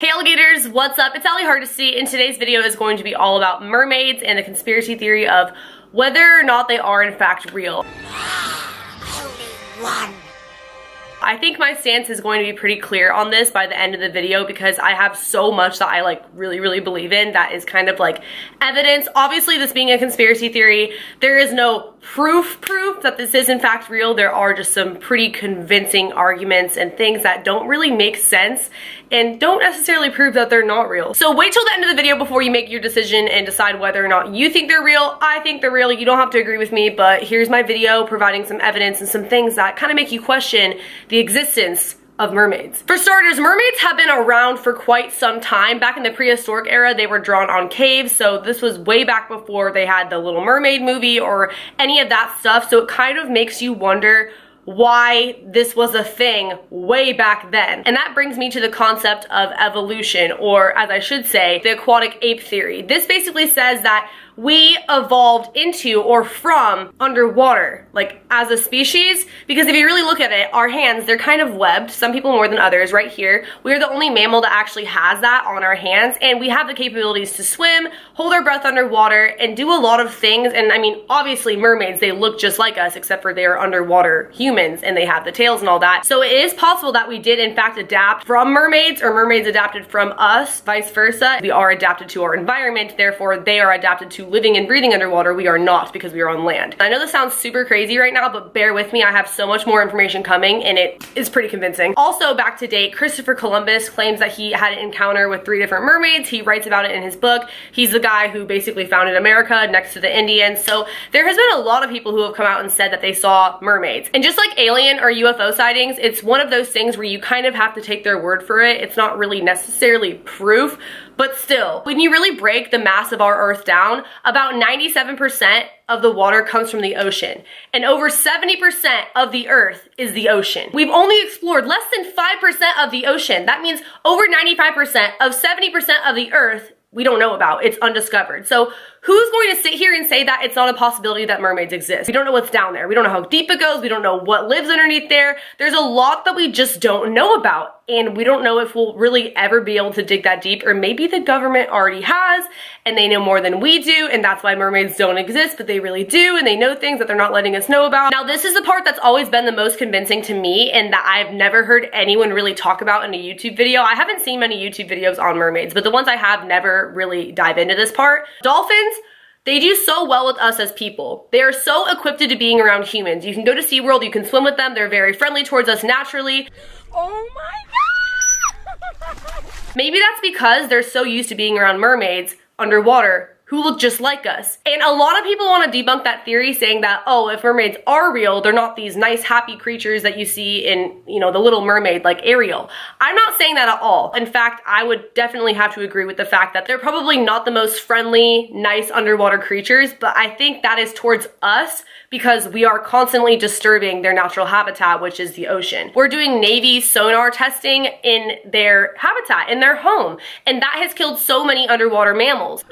Hey alligators, what's up? It's Allie Hardesty, and today's video is going to be all about mermaids and the conspiracy theory of whether or not they are in fact real. Only one. I think my stance is going to be pretty clear on this by the end of the video because I have so much that I really believe in that is kind of like evidence. Obviously, this being a conspiracy theory, there is no proof that this is in fact real. There are just some pretty convincing arguments and things that don't really make sense and don't necessarily prove that they're not real. So wait till the end of the video before you make your decision and decide whether or not you think they're real. I think they're real. You don't have to agree with me, but here's my video providing some evidence and some things that kind of make you question the existence of mermaids. For starters, mermaids have been around for quite some time. Back in the prehistoric era, they were drawn on caves, so this was way back before they had the Little Mermaid movie or any of that stuff, so it kind of makes you wonder why this was a thing way back then. And that brings me to the concept of evolution, or as I should say, the aquatic ape theory. This basically says that we evolved into or from underwater, like as a species, because if you really look at it, our hands, they're kind of webbed, some people more than others. Right here, we're the only mammal that actually has that on our hands, and we have the capabilities to swim, hold our breath underwater, and do a lot of things. And I mean, obviously mermaids, they look just like us, except for they are underwater humans and they have the tails and all that. So it is possible that we did in fact adapt from mermaids, or mermaids adapted from us, vice versa. We are adapted to our environment, therefore they are adapted to living and breathing underwater. We are not, because we are on land. I know this sounds super crazy right now, but bear with me. I have so much more information coming and it is pretty convincing. Also, back to date, Christopher Columbus claims that he had an encounter with 3 different mermaids. He writes about it in his book. He's the guy who basically founded America next to the Indians. So there has been a lot of people who have come out and said that they saw mermaids. And just like alien or UFO sightings, it's one of those things where you kind of have to take their word for it. It's not really necessarily proof, but still, when you really break the mass of our Earth down, about 97% of the water comes from the ocean, and over 70% of the Earth is the ocean. We've only explored less than 5% of the ocean. That means over 95% of 70% of the Earth we don't know about. It's undiscovered. So who's going to sit here and say that it's not a possibility that mermaids exist? We don't know what's down there. We don't know how deep it goes. We don't know what lives underneath there. There's a lot that we just don't know about, and we don't know if we'll really ever be able to dig that deep, or maybe the government already has and they know more than we do, and that's why mermaids don't exist, but they really do, and they know things that they're not letting us know about. Now, this is the part that's always been the most convincing to me and that I've never heard anyone really talk about in a YouTube video. I haven't seen many YouTube videos on mermaids, but the ones I have never really dive into this part. Dolphins, they do so well with us as people. They are so equipped to being around humans. You can go to SeaWorld, you can swim with them, they're very friendly towards us naturally. Oh my God! Maybe that's because they're so used to being around mermaids underwater who look just like us. And a lot of people want to debunk that theory, saying that, oh, if mermaids are real, they're not these nice, happy creatures that you see in, you know, the Little Mermaid, like Ariel. I'm not saying that at all. In fact, I would definitely have to agree with the fact that they're probably not the most friendly, nice underwater creatures, but I think that is towards us because we are constantly disturbing their natural habitat, which is the ocean. We're doing Navy sonar testing in their habitat, in their home, and that has killed so many underwater mammals.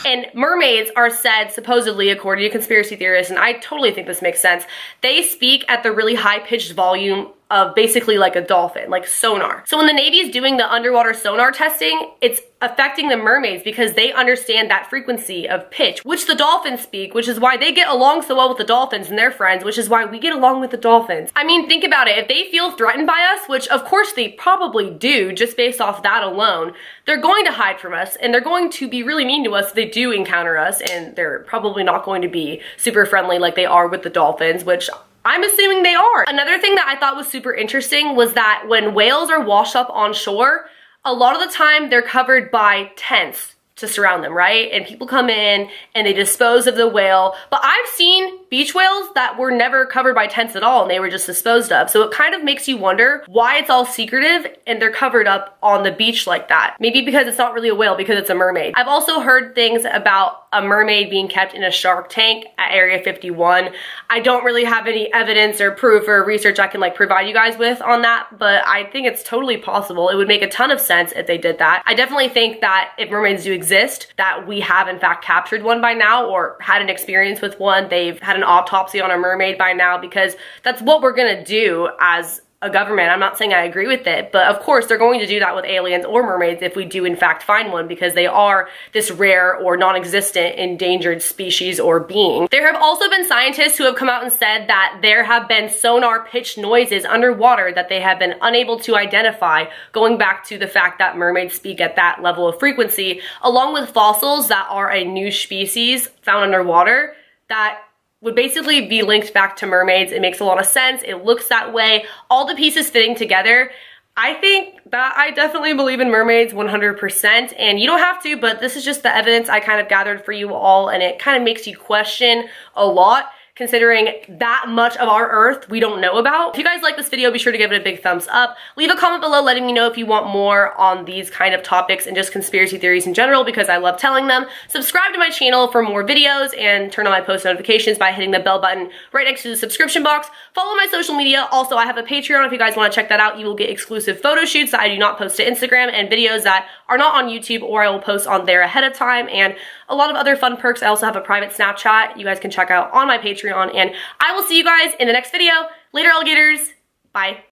And mermaids are said, supposedly, according to conspiracy theorists, and I totally think this makes sense, they speak at the really high-pitched volume of basically like a dolphin, like sonar. So when the Navy is doing the underwater sonar testing, it's affecting the mermaids because they understand that frequency of pitch, which the dolphins speak, which is why they get along so well with the dolphins and their friends, which is why we get along with the dolphins. I mean, think about it. If they feel threatened by us, which of course they probably do just based off that alone, they're going to hide from us and they're going to be really mean to us if they do encounter us, and they're probably not going to be super friendly like they are with the dolphins, which I'm assuming they are. Another thing that I thought was super interesting was that when whales are washed up on shore, a lot of the time they're covered by tents to surround them, right? And people come in and they dispose of the whale. But I've seen beach whales that were never covered by tents at all and they were just disposed of. So it kind of makes you wonder why it's all secretive and they're covered up on the beach like that. Maybe because it's not really a whale, because it's a mermaid. I've also heard things about a mermaid being kept in a shark tank at Area 51. I don't really have any evidence or proof or research I can provide you guys with on that, but I think it's totally possible. It would make a ton of sense if they did that. I definitely think that if mermaids do exist, that we have in fact captured one by now or had an experience with one. They've had an an autopsy on a mermaid by now, because that's what we're gonna do as a government. I'm not saying I agree with it, but of course they're going to do that with aliens or mermaids if we do in fact find one, because they are this rare or non-existent endangered species or being. There have also been scientists who have come out and said that there have been sonar pitched noises underwater that they have been unable to identify, going back to the fact that mermaids speak at that level of frequency, along with fossils that are a new species found underwater that would basically be linked back to mermaids. It makes a lot of sense. It looks that way. All the pieces fitting together. I think that I definitely believe in mermaids 100%, and you don't have to, but this is just the evidence I kind of gathered for you all, and it kind of makes you question a lot, considering that much of our Earth we don't know about. If you guys like this video, be sure to give it a big thumbs up. Leave a comment below letting me know if you want more on these kind of topics and just conspiracy theories in general, because I love telling them. Subscribe to my channel for more videos and turn on my post notifications by hitting the bell button right next to the subscription box. Follow my social media. Also, I have a Patreon. If you guys want to check that out, you will get exclusive photo shoots that I do not post to Instagram, and videos that are not on YouTube, or I will post on there ahead of time, and a lot of other fun perks. I also have a private Snapchat you guys can check out on my Patreon, and I will see you guys in the next video. Later, alligators. Bye.